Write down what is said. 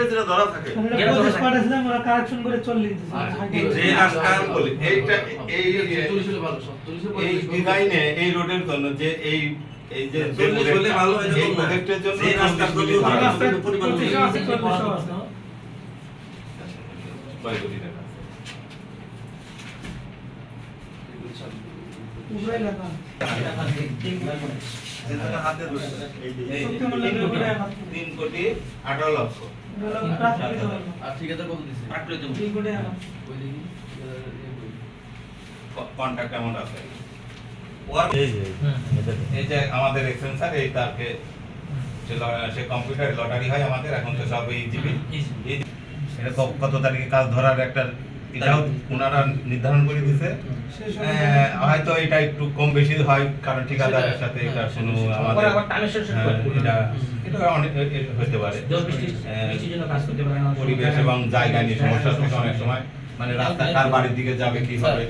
যেটা ধরা থাকে ওরা কারেকশন করে চলে দিতেছে যে রাস্তা বলি এইটা এই এই ডিজাইনে এই রোডের জন্য যে এই এই যে ভালো হয় এই প্রজেক্টের জন্য এই রাস্তার জন্য পরিমাণ কয় কোটি টাকা উবরাই লাগা যেটা হাতে ধরছে এই 3 কোটি 18 লক্ষ আর ঠিকাদার কত দিছে 8 কোটি 3 কোটি টাকা ওই দেখি কন্ট্রাক্ট অ্যামাউন্ট আছে এই যে আমাদের এক্সেন্সার এই তারকে সে কম্পিউটারে লটারি হয় আমাদের এখন তো সব এই জিবি এটা কত তারিখে কাজ ধরার একটা এটাও ওনারা নির্ধারণ করে দিছে হয়তো এটা একটু কম বেশি হয় কারণ ঠিকাদারের সাথে এটা কোনো আমাদের এটা অনেক হতে পারে পরিবেশ এবং জায়গা নিয়ে সমস্যা থাকে অনেক সময় মানে রাস্তা কার বাড়ির দিকে যাবে কি হবে